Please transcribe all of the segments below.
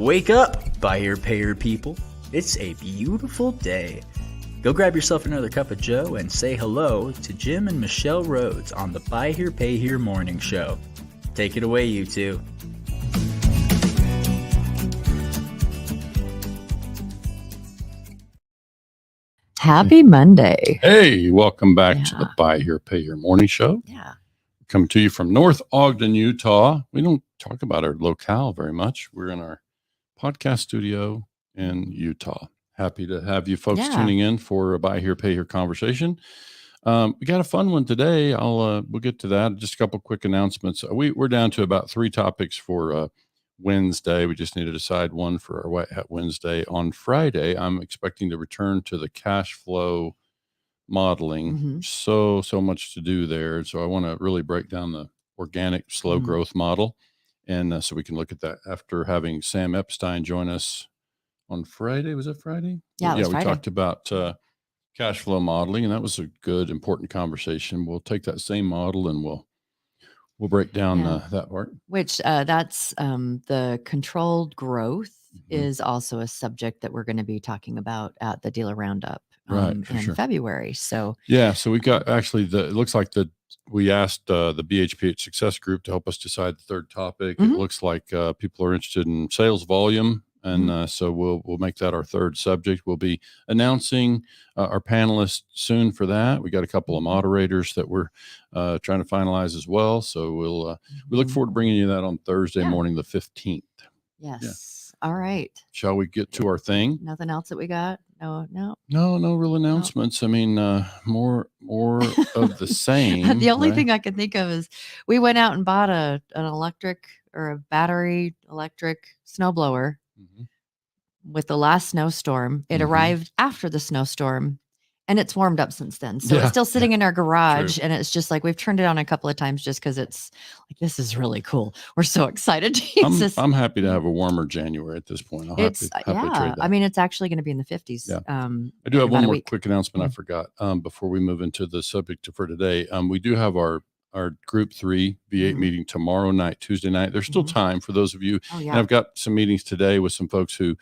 Wake up, buy here, pay here people. It's a beautiful day. Go grab yourself another cup of joe and say hello to Jim and Michelle Rhoads on the Buy Here, Pay Here Morning Show. Take it away, you two. Happy Monday. Hey, welcome back to the Buy Here, Pay Here Morning Show. Yeah. Coming to you from North Ogden, Utah. We don't talk about our locale very much. We're in our podcast studio in Utah. Happy to have you folks tuning in for a Buy Here, Pay Here conversation. We got a fun one today. We'll get to that. Just a couple quick announcements. We're down to about 3 topics for Wednesday. We just need to decide one for our White Hat Wednesday. On Friday, I'm expecting to return to the cash flow modeling. So much to do there. So I want to really break down the organic slow growth model. And so we can look at that after having Sam Epstein join us on Friday. Was it Friday? Yeah, we Friday. Talked about cash flow modeling, and that was a good, important conversation. We'll take that same model and we'll break down that part. Which that's the controlled growth is also a subject that we're going to be talking about at the dealer roundup in February. So so we got actually it looks like we asked the BHPH Success Group to help us decide the third topic. It looks like people are interested in sales volume. And so we'll make that our third subject. We'll be announcing our panelists soon for that. We got a couple of moderators that we're trying to finalize as well. So we look forward to bringing you that on Thursday morning, the 15th. Yes. Yeah. All right. Shall we get to our thing? Nothing else that we got? No real announcements. I mean, more of the same. The only thing I can think of is we went out and bought an electric or a battery electric snowblower. With the last snowstorm. It arrived after the snowstorm and it's warmed up since then. So it's still sitting in our garage. And it's just like we've turned it on a couple of times just because it's like, this is really cool. We're so excited to use this. I'm happy to have a warmer January at this point. Happy to trade that. I mean, it's actually going to be in the 50s. Yeah. I do have one more quick announcement I forgot before we move into the subject for today. We do have our Group 3 V8 meeting tomorrow night, Tuesday night. There's still time for those of you. And I've got some meetings today with some folks who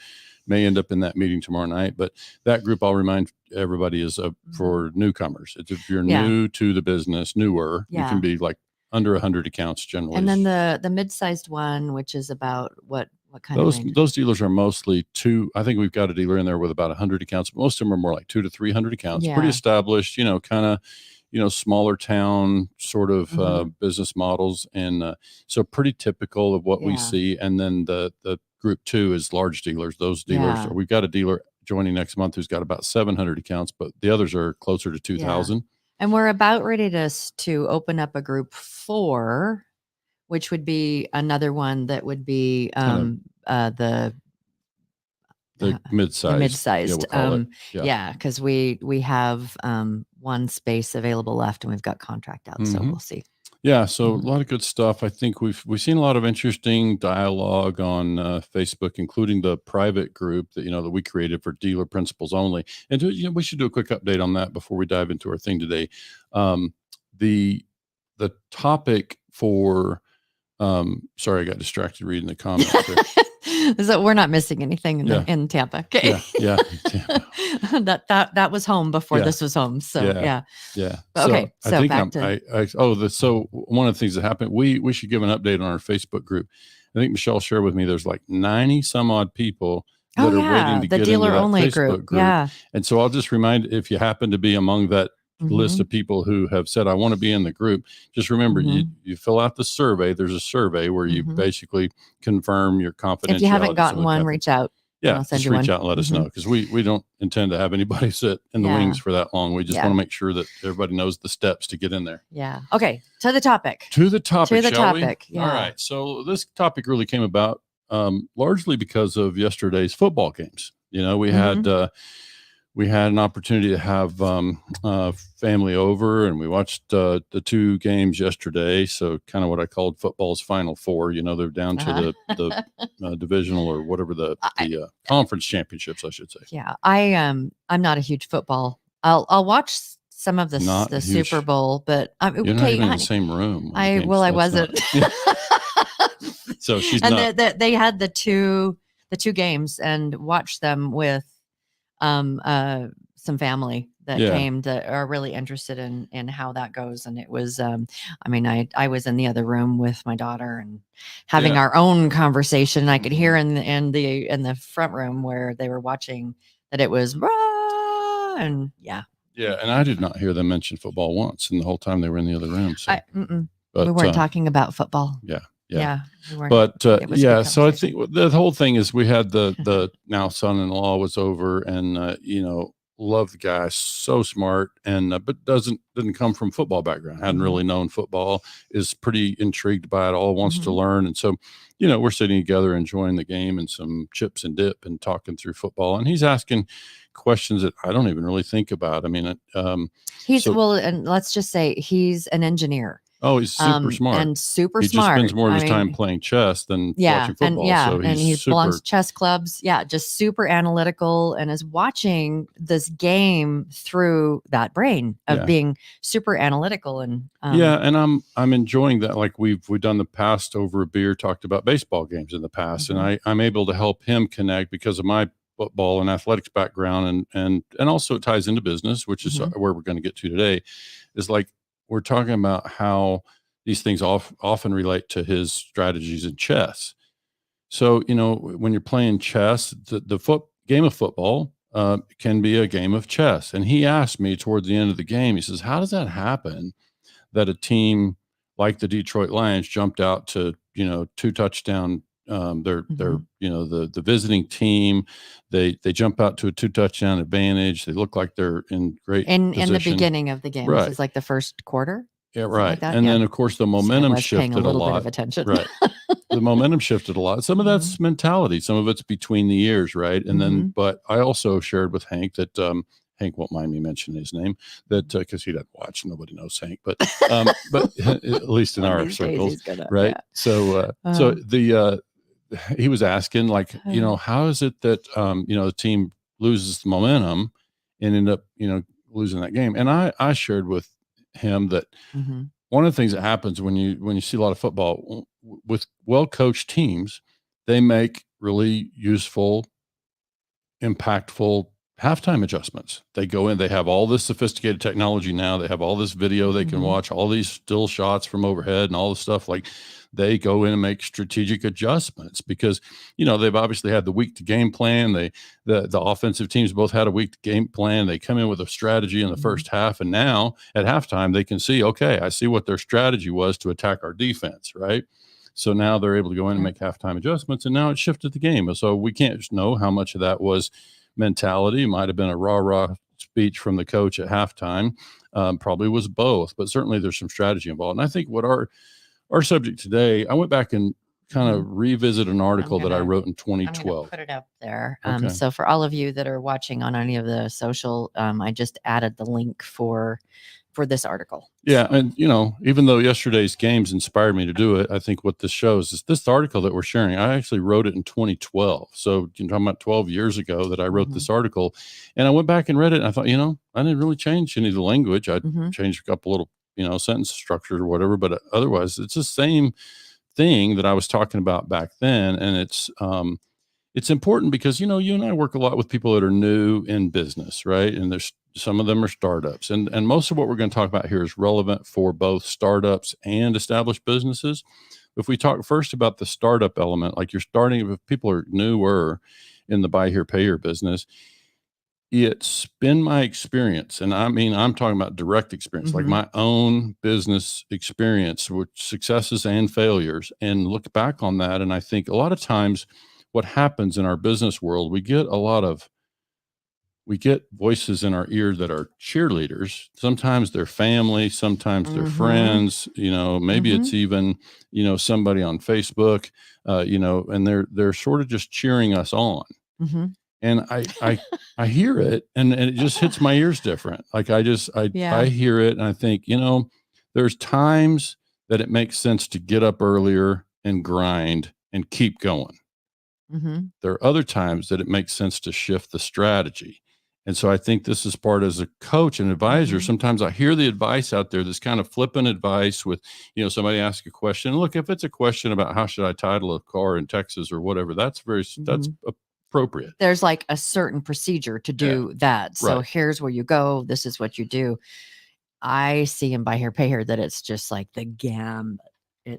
may end up in that meeting tomorrow night. But that group, I'll remind everybody, is for newcomers. It's if you're new to the business, newer, you can be like under 100 accounts generally. And then the mid-sized one, which is about what kind of range? Those dealers are mostly I think we've got a dealer in there with about 100 accounts. Most of them are more like 200 to 300 accounts. Pretty established, kind of, smaller town sort of business models. And so pretty typical of what we see. And then the Group 2 is large dealers. Those dealers, we've got a dealer joining next month who's got about 700 accounts, but the others are closer to 2,000. And we're about ready to open up a Group 4, which would be another one that would be the mid-sized. Because we have one space available left and we've got contract out, so we'll see. So a lot of good stuff. I think we've seen a lot of interesting dialogue on Facebook, including the private group that that we created for dealer principals only. And we should do a quick update on that before we dive into our thing today. The topic for sorry, I got distracted reading the comments there. Is that we're not missing anything in Tampa. Okay. That was home before this was home. So Okay. So back to so one of the things that happened, we should give an update on our Facebook group. I think Michelle shared with me there's like 90 some odd people that are waiting to get dealer into that only Facebook group. Yeah. And so I'll just remind, if you happen to be among that list of people who have said, I want to be in the group, just remember, you fill out the survey. There's a survey where you basically confirm your confidentiality. If you haven't gotten one, reach out. Yeah, just reach out and let us know, because we don't intend to have anybody sit in the wings for that long. We just want to make sure that everybody knows the steps to get in there. Yeah. Okay. To the topic. Shall we? Yeah. All right. So this topic really came about largely because of yesterday's football games. We had an opportunity to have family over, and we watched the 2 games yesterday. So kind of what I called football's Final Four. They're down to the divisional or whatever the conference championships, I should say. Yeah, I'm not a huge football. I'll watch some of the Super Bowl, but you're not even in the same room. I wasn't. So she's and they had the 2 the 2 games and watched them with some family that came that are really interested in how that goes. And it was, I mean, I was in the other room with my daughter and having our own conversation. And I could hear in the front room where they were watching that it was, rah, and yeah. And I did not hear them mention football once in the whole time they were in the other room. So, we weren't talking about football. Yeah. We weren't, but so I think the whole thing is we had the now son-in-law was over and, loved the guy, so smart, and but didn't come from football background, hadn't really known football, is pretty intrigued by it all, wants to learn. And so, we're sitting together enjoying the game and some chips and dip and talking through football. And he's asking questions that I don't even really think about. I mean, and let's just say he's an engineer. Oh, he's super smart and super he smart. Just spends more of his time playing chess than watching football. And he belongs to chess clubs. Yeah, just super analytical and is watching this game through that brain of being super analytical. And and I'm enjoying that. Like we've done the past over a beer, talked about baseball games in the past, and I'm able to help him connect because of my football and athletics background, and also it ties into business, which is where we're going to get to today. Is like, we're talking about how these things often relate to his strategies in chess. So, when you're playing chess, the game of football can be a game of chess. And he asked me towards the end of the game, he says, how does that happen that a team like the Detroit Lions jumped out to, 2 touchdown they're the visiting team, they jump out to a 2 touchdown advantage. They look like they're in great in the beginning of the game. Right. This is like the first quarter. Yeah, right. Like and then of course the momentum shifted a lot. Bit of attention. Right. The momentum shifted a lot. Some of that's mentality. Some of it's between the ears, right? And then, but I also shared with Hank that Hank won't mind me mentioning his name, that because he doesn't watch, nobody knows Hank, but at least in our circles, right? Yeah. So he was asking, like, how is it that the team loses the momentum and end up losing that game? And I shared with him that one of the things that happens when you see a lot of football with well-coached teams, they make really useful, impactful halftime adjustments. They go in, they have all this sophisticated technology now. They have all this video they can watch, all these still shots from overhead and all this stuff. Like, they go in and make strategic adjustments because, they've obviously had the week to game plan. The offensive teams both had a week to game plan. They come in with a strategy in the first half. And now at halftime, they can see, okay, I see what their strategy was to attack our defense. Right. So now they're able to go in and make halftime adjustments, and now it shifted the game. So we can't just know how much of that was mentality. It might have been a rah-rah speech from the coach at halftime. Probably was both, but certainly there's some strategy involved. And I think what our subject today, I went back and kind of revisit an article that I wrote in 2012. Put it up there. So for all of you that are watching on any of the social, I just added the link for this article. Yeah. And, even though yesterday's games inspired me to do it, I think what this shows is this article that we're sharing, I actually wrote it in 2012. So you're talking about 12 years ago that I wrote this article, and I went back and read it, and I thought, I didn't really change any of the language. I changed a couple little, sentence structure or whatever, but otherwise it's the same thing that I was talking about back then. And it's important because, you and I work a lot with people that are new in business, right? And there's some of them are startups, and most of what we're going to talk about here is relevant for both startups and established businesses. If we talk first about the startup element, like you're starting, if people are newer in the buy here, pay here business, it's been my experience. And I mean, I'm talking about direct experience, like my own business experience with successes and failures, and look back on that. And I think a lot of times what happens in our business world, we get voices in our ear that are cheerleaders. Sometimes they're family, sometimes they're friends, maybe it's even, somebody on Facebook, and they're sort of just cheering us on. And I hear it and it just hits my ears different. Like I hear it and I think, there's times that it makes sense to get up earlier and grind and keep going. There are other times that it makes sense to shift the strategy. And so I think this is part as a coach and advisor. Sometimes I hear the advice out there, this kind of flippant advice with, somebody asks a question. Look, if it's a question about how should I title a car in Texas or whatever, that's appropriate. There's like a certain procedure to do that. So here's where you go. This is what you do. I see in Buy Here, Pay Here that it's just like the gambit.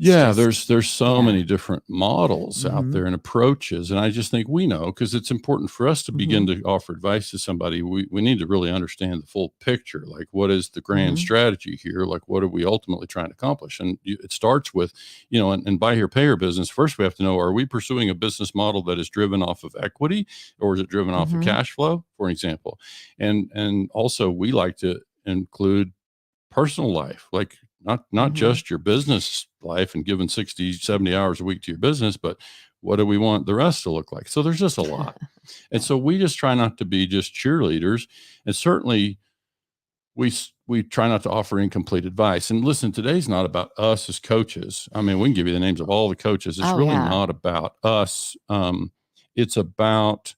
There's so many different models out there and approaches. And I just think we know, because it's important for us to begin to offer advice to somebody. We need to really understand the full picture. Like, what is the grand strategy here? Like, what are we ultimately trying to accomplish? And it starts with, in Buy Here, Pay Here business, first we have to know, are we pursuing a business model that is driven off of equity, or is it driven off of cash flow, for example? And also we like to include personal life, like not just your business life and giving 60, 70 hours a week to your business, but what do we want the rest to look like? So there's just a lot. And so we just try not to be just cheerleaders. And certainly we try not to offer incomplete advice. And listen, today's not about us as coaches. I mean, we can give you the names of all the coaches. It's not about us. It's about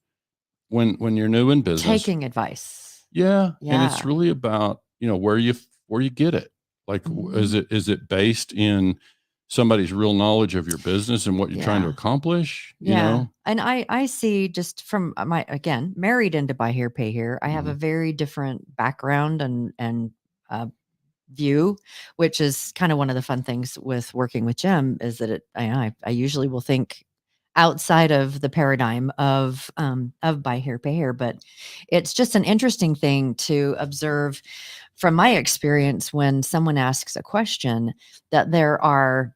when you're new in business, taking advice. Yeah. And it's really about, where you get it. Like, is it based in somebody's real knowledge of your business and what you're trying to accomplish? You know? And I see, just from again, married into Buy Here, Pay Here, I have a very different background and view, which is kind of one of the fun things with working with Jim, is that I usually will think outside of the paradigm of Buy Here, Pay Here, but it's just an interesting thing to observe from my experience when someone asks a question, that there are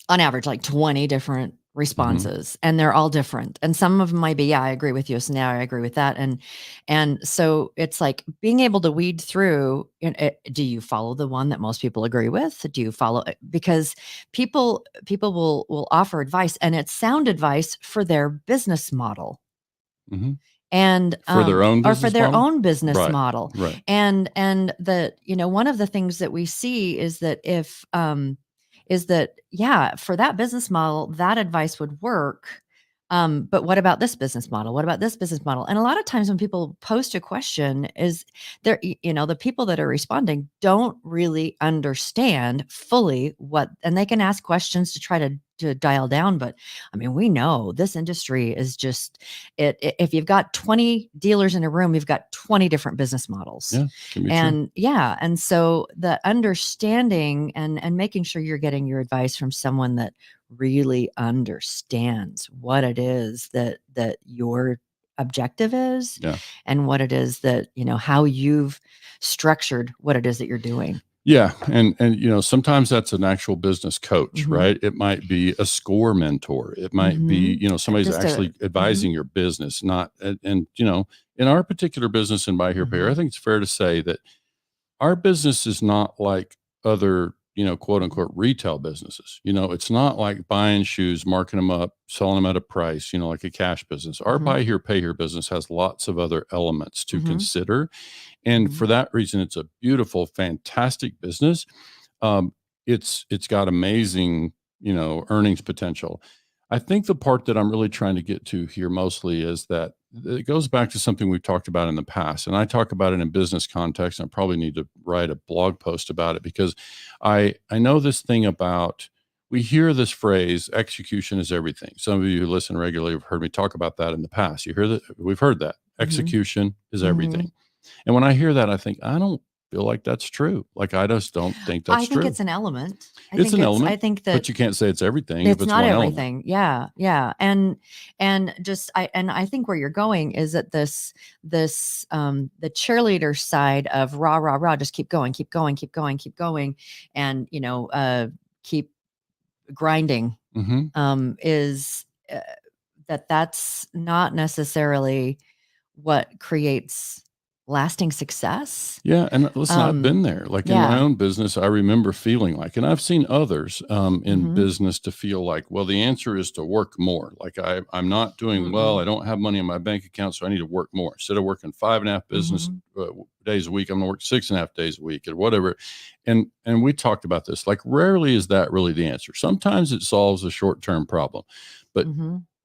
on average like 20 different responses, and they're all different. And some of them might be, I agree with you. So now I agree with that. And so it's like being able to weed through, do you follow the one that most people agree with? Do you follow, because people will offer advice, and it's sound advice for their business model. And for their own business or for their model? own business model. Right. And the, one of the things that we see is that for that business model, that advice would work. But what about this business model? What about this business model? And a lot of times when people post a question, is there, the people that are responding don't really understand fully and they can ask questions to try to dial down. But I mean, we know this industry is just if you've got 20 dealers in a room, you've got 20 different business models. And so the understanding and making sure you're getting your advice from someone that really understands what it is that your objective is, and what it is that, how you've structured what it is that you're doing. Yeah. And sometimes that's an actual business coach, right? It might be a score mentor. It might be, somebody's just actually advising your business, and in our particular business in Buy Here, Pay Here, I think it's fair to say that our business is not like other, quote unquote, retail businesses. It's not like buying shoes, marking them up, selling them at a price, like a cash business. Our Buy Here, Pay Here business has lots of other elements to consider. And for that reason, it's a beautiful, fantastic business. It's got amazing, earnings potential. I think the part that I'm really trying to get to here mostly is that it goes back to something we've talked about in the past. And I talk about it in business context. I probably need to write a blog post about it, because I know this thing about, we hear this phrase, execution is everything. Some of you who listen regularly have heard me talk about that in the past. You hear that? We've heard that. Execution is everything. And when I hear that, I think, I don't feel like that's true. Like, I just don't think that's true. I think it's an element. It's an element. I think that, but you can't say it's everything. It's not one everything. Element. Yeah. And I think where you're going is that the cheerleader side of rah, just keep going. And, keep grinding, is that's not necessarily what creates lasting success. Yeah. And listen, I've been there. Like in my own business, I remember feeling like, and I've seen others in business to feel like, well, the answer is to work more. Like I'm not doing well. I don't have money in my bank account, so I need to work more. Instead of working 5.5 business days a week, I'm going to work 6.5 days a week or whatever. And we talked about this, like rarely is that really the answer. Sometimes it solves a short-term problem, but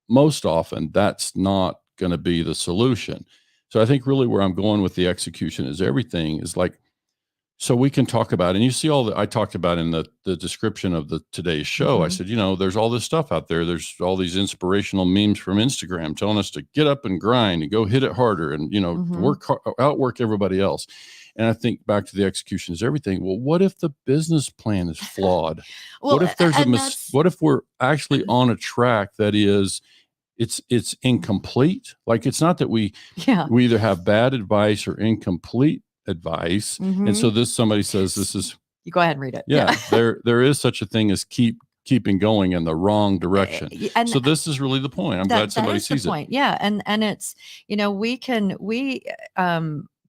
most often that's not going to be the solution. So I think really where I'm going with the execution is everything is like, so we can talk about, and you see all that I talked about in the description of the today's show. I said, there's all this stuff out there. There's all these inspirational memes from Instagram telling us to get up and grind and go hit it harder and, outwork everybody else. And I think back to the execution is everything. Well, what if the business plan is flawed? What if there's what if we're actually on a track that is, it's incomplete? Like, it's not that we either have bad advice or incomplete advice. And so somebody says this is, you go ahead and read it. Yeah. there is such a thing as keeping going in the wrong direction. And so this is really the point. I'm glad somebody sees the point. It. Yeah. And it's, we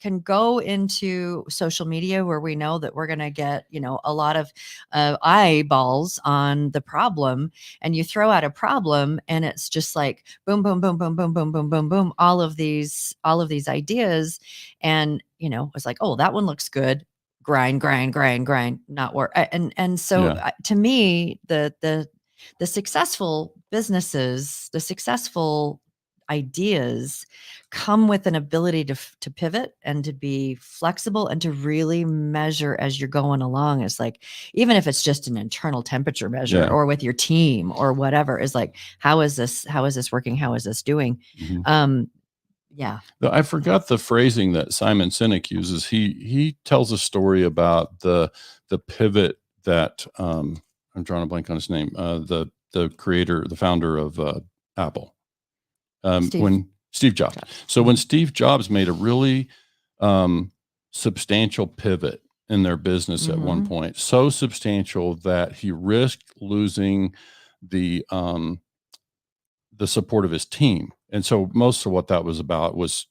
can go into social media where we know that we're going to get, a lot of eyeballs on the problem, and you throw out a problem and it's just like boom, boom, boom, boom, boom, boom, boom, boom, boom, all of these ideas. And, it's like, oh, that one looks good. Grind, not work. And so to me, the successful businesses, the successful ideas come with an ability to pivot and to be flexible and to really measure as you're going along. It's like, even if it's just an internal temperature measure or with your team or whatever, is like, how is this working? How is this doing? Yeah. I forgot the phrasing that Simon Sinek uses. He tells a story about the pivot that I'm drawing a blank on his name. The creator, the founder of Apple. When Steve Jobs. So when Steve Jobs made a really substantial pivot in their business at one point, so substantial that he risked losing the support of his team. And so most of what that was about was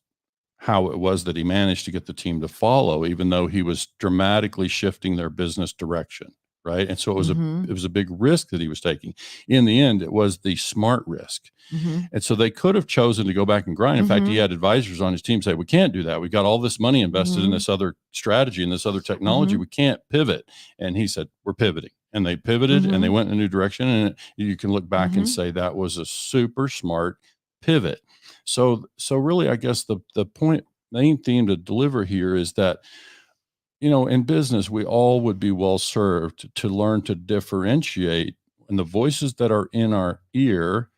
how it was that he managed to get the team to follow, even though he was dramatically shifting their business direction. Right. And so it was a big risk that he was taking. In the end, it was the smart risk. And so they could have chosen to go back and grind. In fact, he had advisors on his team say, we can't do that. We got all this money invested in this other strategy and this other technology. We can't pivot. And he said, we're pivoting. And they pivoted and they went in a new direction. And you can look back and say that was a super smart pivot. So really, I guess the main theme to deliver here is that, in business, we all would be well served to learn to differentiate, and the voices that are in our ear,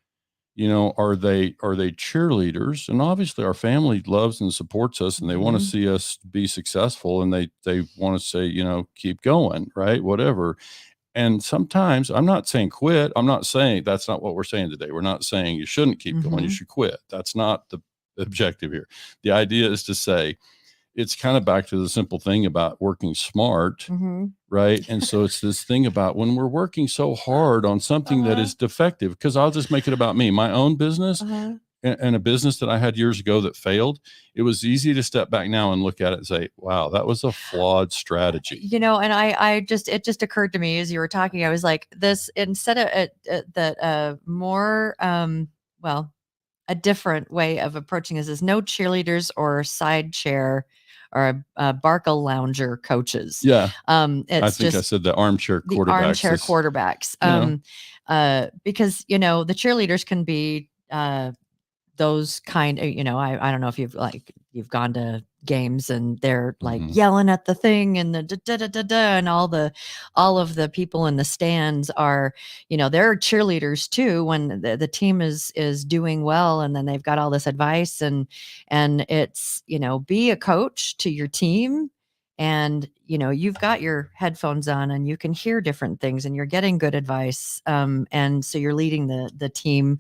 are they cheerleaders? And obviously our family loves and supports us and they want to see us be successful, and they want to say, keep going, right? Whatever. And sometimes, I'm not saying quit. I'm not saying, that's not what we're saying today. We're not saying you shouldn't keep going. You should quit. That's not the objective here. The idea is to say, it's kind of back to the simple thing about working smart, right? And so it's this thing about when we're working so hard on something that is defective, because I'll just make it about me, my own business and a business that I had years ago that failed. It was easy to step back now and look at it and say, wow, that was a flawed strategy. And it just occurred to me as you were talking, I was like, this, instead of more, a different way of approaching this is no cheerleaders or side chair or Barca lounger coaches. Yeah. I said the armchair quarterbacks. The armchair quarterbacks. Because, the cheerleaders can be those kind of, I don't know if you've gone to games and they're like yelling at the thing and the da da da da, and all of the people in the stands are, they're cheerleaders too when the team is doing well, and then they've got all this advice and it's, be a coach to your team, and you've got your headphones on and you can hear different things and you're getting good advice, and so you're leading the team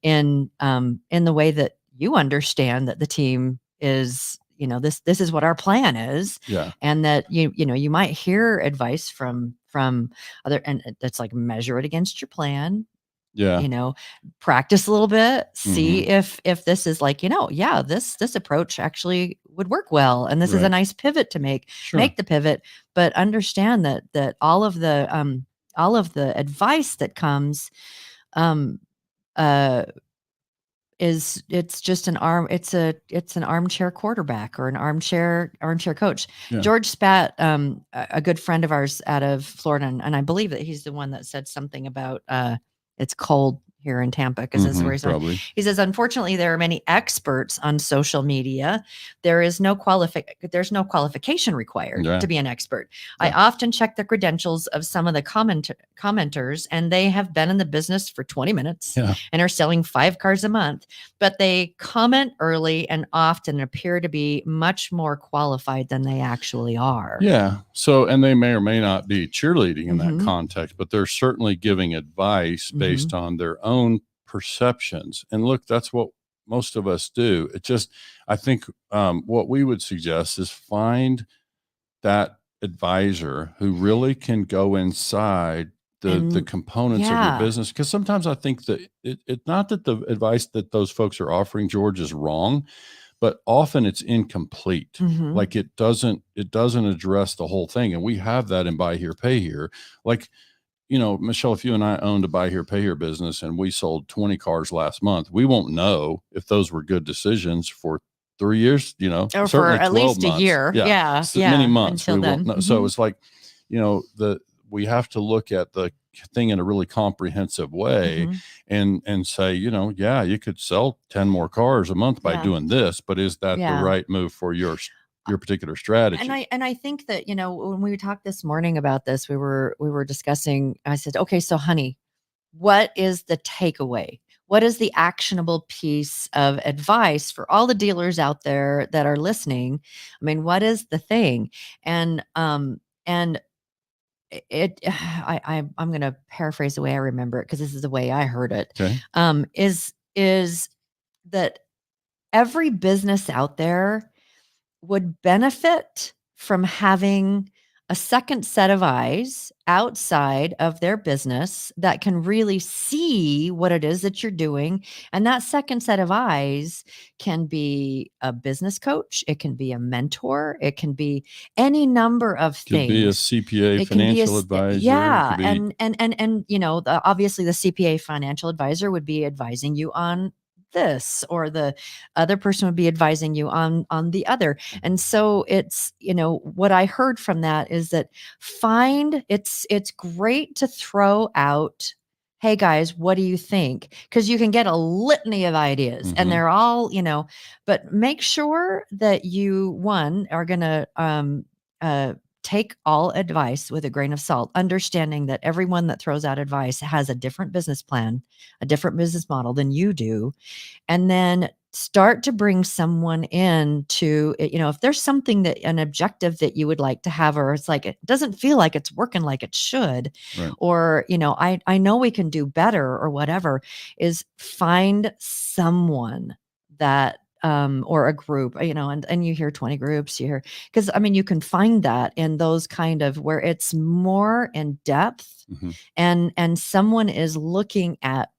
in the way that you understand that the team is, this is what our plan is. Yeah. And that you might hear advice from other, and that's like, measure it against your plan. Yeah. Practice a little bit, see if this is like, this approach actually would work well. And this is a nice pivot to make the pivot, but understand that all of the advice that comes, it's just an armchair quarterback or an armchair coach. Yeah. George Spat, a good friend of ours out of Florida, and I believe that he's the one that said something about it's cold here in Tampa, because this is where he's from. Probably. He says, unfortunately, there are many experts on social media. There's no qualification required to be an expert. I often check the credentials of some of the commenters, and they have been in the business for 20 minutes and are selling 5 cars a month, but they comment early and often appear to be much more qualified than they actually are. Yeah. So, and they may or may not be cheerleading in that context, but they're certainly giving advice based on their own perceptions. And look, that's what most of us do. It just, I think what we would suggest is find that advisor who really can go inside the components of your business. Because sometimes I think that it's not that the advice that those folks are offering, George, is wrong, but often it's incomplete. Like it doesn't address the whole thing. And we have that in Buy Here, Pay Here. Like, you know, Michelle, if you and I owned a Buy Here, Pay Here business and we sold 20 cars last month, we won't know if those were good decisions for 3 years, you know, or for at least months. a year. Yeah. Many months. Until then. Won't know. So it's like, you know, we have to look at the thing in a really comprehensive way and say, you know, you could sell 10 more cars a month by doing this, but is that the right move for your particular strategy? And I think that, you know, when we talked this morning about this, we were discussing, I said, okay, so honey, what is the takeaway? What is the actionable piece of advice for all the dealers out there that are listening? I mean, what is the thing? And I'm going to paraphrase the way I remember it, because this is the way I heard it. Okay. Is that every business out there would benefit from having a second set of eyes outside of their business that can really see what it is that you're doing. And that second set of eyes can be a business coach. It can be a mentor. It can be any number of things. Could be a CPA financial advisor. Yeah. And you know, obviously the CPA financial advisor would be advising you on this, or the other person would be advising you on the other. And so it's, you know, what I heard from that is that it's great to throw out, hey guys, what do you think? Because you can get a litany of ideas and they're all, you know, but make sure that you, one, are going to take all advice with a grain of salt, understanding that everyone that throws out advice has a different business plan, a different business model than you do. And then start to bring someone in to, you know, if there's something an objective that you would like to have, or it's like, it doesn't feel like it's working like it should, or, you know, I know we can do better, or whatever, is find someone that, or a group, you know, and you hear 20 groups, you hear, because I mean, you can find that in those kind of where it's more in depth and someone is looking at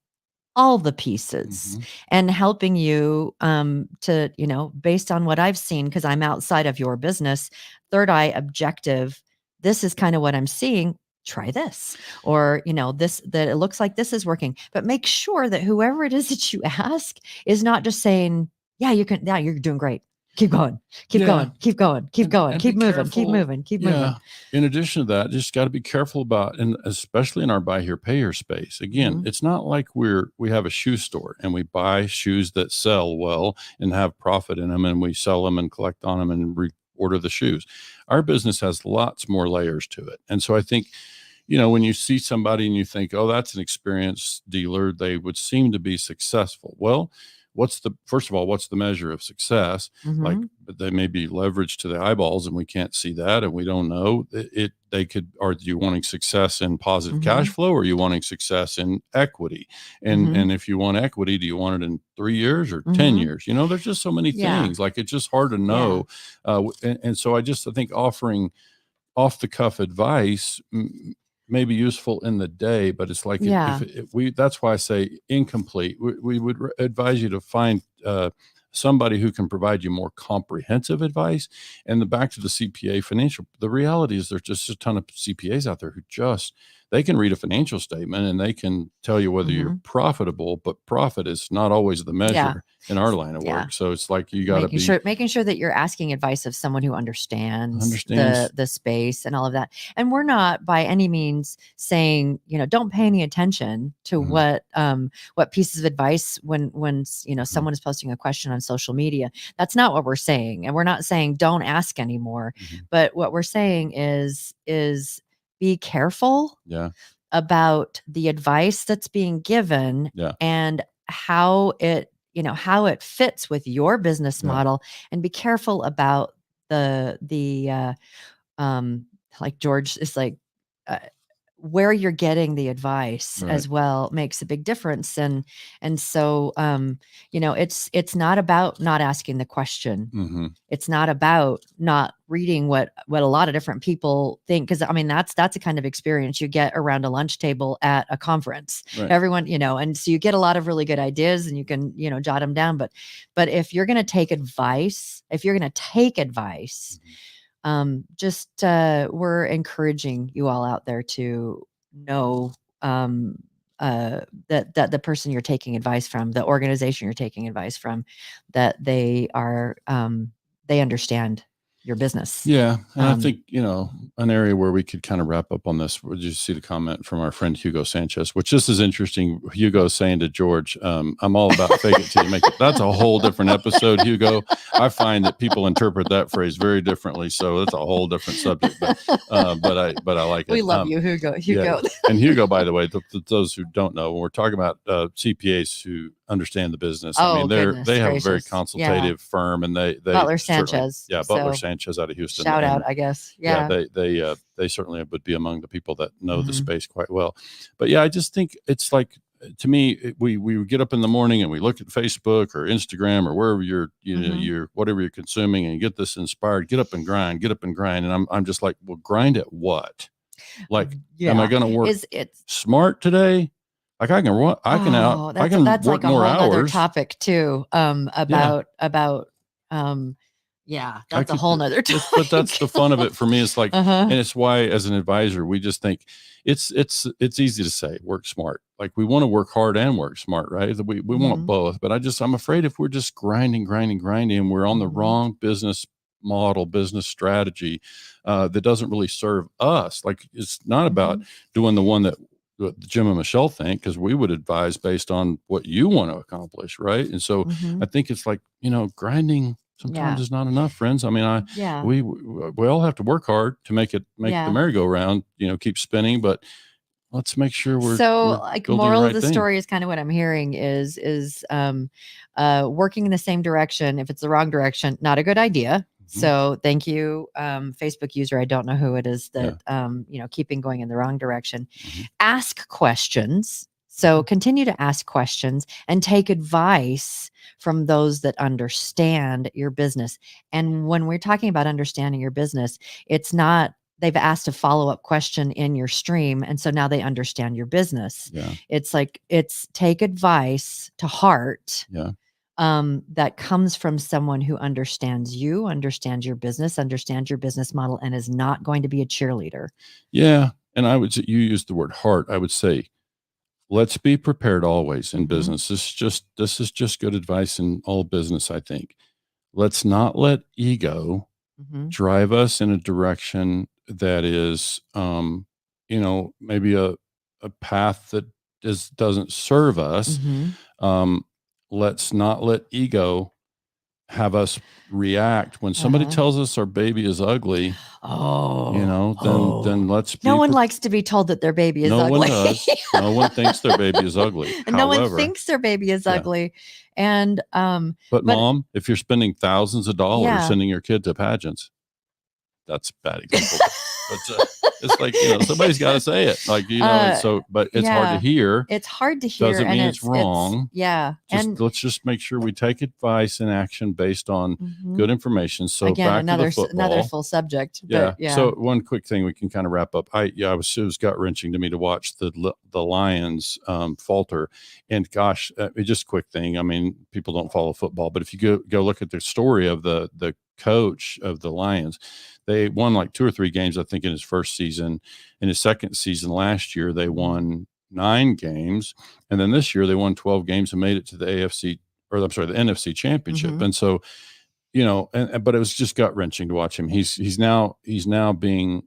all the pieces and helping you to, you know, based on what I've seen, because I'm outside of your business, third eye objective, this is kind of what I'm seeing. Try this, or, you know, that it looks like this is working, but make sure that whoever it is that you ask is not just saying, yeah, you can, yeah, you're doing great. Keep going, keep going, keep going, keep going, keep moving, keep moving, keep moving. In addition to that, just got to be careful about, and especially in our Buy Here, Pay Here space. Again, it's not like we have a shoe store and we buy shoes that sell well and have profit in them, and we sell them and collect on them and reorder the shoes. Our business has lots more layers to it. And so I think, you know, when you see somebody and you think, oh, that's an experienced dealer, they would seem to be successful. Well, first of all, what's the measure of success? Like, they may be leveraged to the eyeballs and we can't see that, and we don't know are you wanting success in positive cash flow, or are you wanting success in equity? And if you want equity, do you want it in 3 years or 10 years? You know, there's just so many things, like it's just hard to know. And so I think offering off the cuff advice may be useful in the day, but it's like, that's why I say incomplete. We would advise you to find somebody who can provide you more comprehensive advice. And back to the CPA financial, the reality is there's just a ton of CPAs out there who they can read a financial statement and they can tell you whether you're profitable, but profit is not always the measure in our line of work. So it's like you got to be making sure that you're asking advice of someone who understands the space and all of that. And we're not by any means saying, don't pay any attention to what pieces of advice when someone is posting a question on social media. That's not what we're saying. And we're not saying don't ask anymore. But what we're saying is be careful about the advice that's being given and how it fits with your business model, and be careful about the like George is like, where you're getting the advice as well makes a big difference. And so, it's not about not asking the question. It's not about not reading what a lot of different people think. Cause I mean, that's a kind of experience you get around a lunch table at a conference, everyone, and so you get a lot of really good ideas and you can, jot them down. But if you're going to take advice, we're encouraging you all out there to know that the person you're taking advice from, the organization you're taking advice from, that they are they understand your business. Yeah. And I think, an area where we could kind of wrap up on this, would you see the comment from our friend Hugo Sanchez, which this is interesting. Hugo saying to George, I'm all about fake it till you make it. That's a whole different episode, Hugo. I find that people interpret that phrase very differently. So that's a whole different subject, but I like it. We love you, Hugo. Yeah. And Hugo, by the way, those who don't know, when we're talking about CPAs who understand the business, they have a very consultative firm, and they Butler Sanchez. Butler Sanchez out of Houston. Shout out, I guess. Yeah. They certainly would be among the people that know the space quite well. But yeah, I just think it's like, to me, we get up in the morning and we look at Facebook or Instagram or wherever you're whatever you're consuming, and you get this inspired, get up and grind. And I'm just like, well, grind at what? Like, am I going to work smart today? Like I can work that's like a more whole hours. Other topic too. That's a whole nother topic. But that's the fun of it for me. It's like, and it's why as an advisor, we just think it's easy to say work smart. Like we want to work hard and work smart, right? We want both, but I'm afraid if we're just grinding, we're on the wrong business model, business strategy that doesn't really serve us. Like it's not about doing the one that Jim and Michelle think, because we would advise based on what you want to accomplish, right? And so I think it's like, grinding sometimes is not enough, friends. I mean, we all have to work hard to make the merry-go-round, keep spinning, but let's make sure we're moral of the story is kind of what I'm hearing is working in the same direction. If it's the wrong direction, not a good idea. So thank you, Facebook user. I don't know who it is that, keeping going in the wrong direction. Ask questions. So continue to ask questions and take advice from those that understand your business. And when we're talking about understanding your business, it's not, they've asked a follow-up question in your stream, and so now they understand your business. It's like, take advice to heart. That comes from someone who understands you, understands your business model, and is not going to be a cheerleader. Yeah. And you used the word heart. I would say, let's be prepared always in business. This is just good advice in all business, I think. Let's not let ego drive us in a direction that is, maybe a path that doesn't serve us. Let's not let ego have us react when somebody tells us our baby is ugly. Then let's be. No one likes to be told that their baby is ugly. No one does. No one thinks their baby is ugly. And no one thinks their baby is ugly. And but mom, if you're spending thousands of dollars sending your kid to pageants, that's a bad example. But it's like, somebody's got to say it. Like, but it's hard to hear. It's hard to hear. Doesn't mean it's wrong. Let's just make sure we take advice and action based on good information. So again, back to the football. Another full subject. But So one quick thing we can kind of wrap up. It was gut wrenching to me to watch the Lions falter. And gosh, just a quick thing. I mean, people don't follow football, but if you go look at the story of the coach of the Lions. They won like 2 or 3 games, I think, in his first season. In his second season last year, they won 9 games. And then this year they won 12 games and made it to the the NFC championship. Mm-hmm. And so, but it was just gut wrenching to watch him. He's now being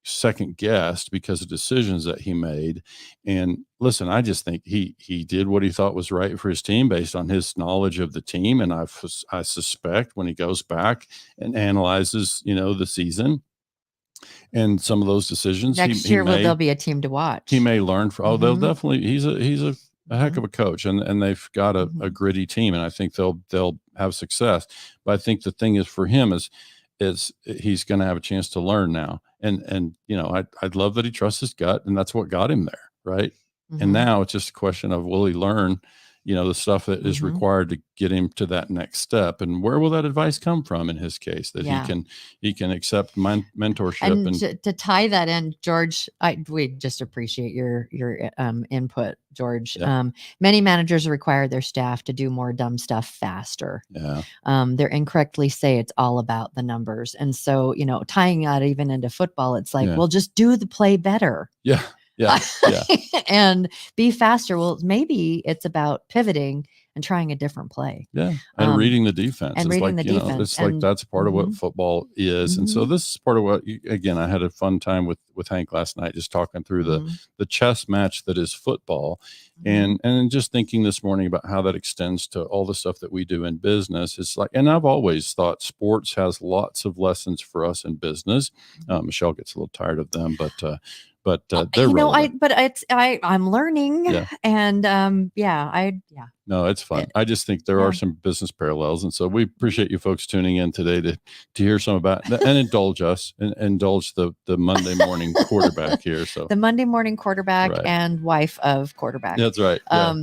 second guessed because of decisions that he made. And listen, I just think he did what he thought was right for his team based on his knowledge of the team. And I suspect when he goes back and analyzes, the season and some of those decisions next year, there'll be a team to watch. He may learn from. Mm-hmm. They'll definitely. He's a heck of a coach, and they've got a gritty team, and I think they'll have success. But I think the thing is for him is he's going to have a chance to learn now. And I'd love that he trusts his gut, and that's what got him there, right? Mm-hmm. And now it's just a question of, will he learn, the stuff that is required to get him to that next step, and where will that advice come from in his case that he can accept mentorship and to tie that in, George. We just appreciate your input, George. Yeah. Many managers require their staff to do more dumb stuff faster. Yeah. They incorrectly say it's all about the numbers, and so tying that even into football, it's like, well, just do the play better. Yeah. Yeah. And be faster. Well, maybe it's about pivoting and trying a different play. Yeah. And reading the defense. And reading the defense. It's like that's part of what football is. And so this is part of what, again, I had a fun time with Hank last night, just talking through the chess match that is football. And just thinking this morning about how that extends to all the stuff that we do in business. It's like, and I've always thought sports has lots of lessons for us in business. Michelle gets a little tired of them, but they're I'm learning. Yeah. And No, it's fun. I just think there are some business parallels. And so we appreciate you folks tuning in today to hear some about and indulge us and indulge the Monday morning quarterback here. So the Monday morning quarterback and wife of quarterback. That's right. Yeah.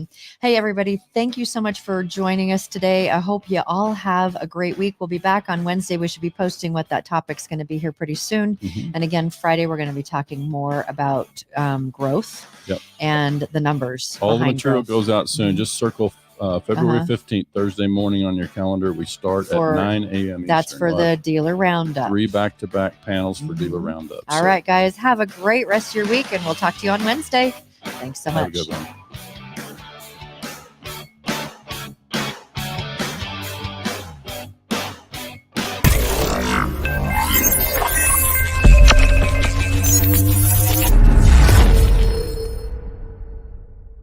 Hey, everybody. Thank you so much for joining us today. I hope you all have a great week. We'll be back on Wednesday. We should be posting what that topic's going to be here pretty soon. And again, Friday, we're going to be talking more about growth and the numbers. All the material growth goes out soon. Just circle February 15th, Thursday morning on your calendar. We start at 9 a.m. That's Eastern. for the dealer roundup. 3 back-to-back panels for dealer roundup. All right, guys. Have a great rest of your week, and we'll talk to you on Wednesday. Thanks so much. Have a good one.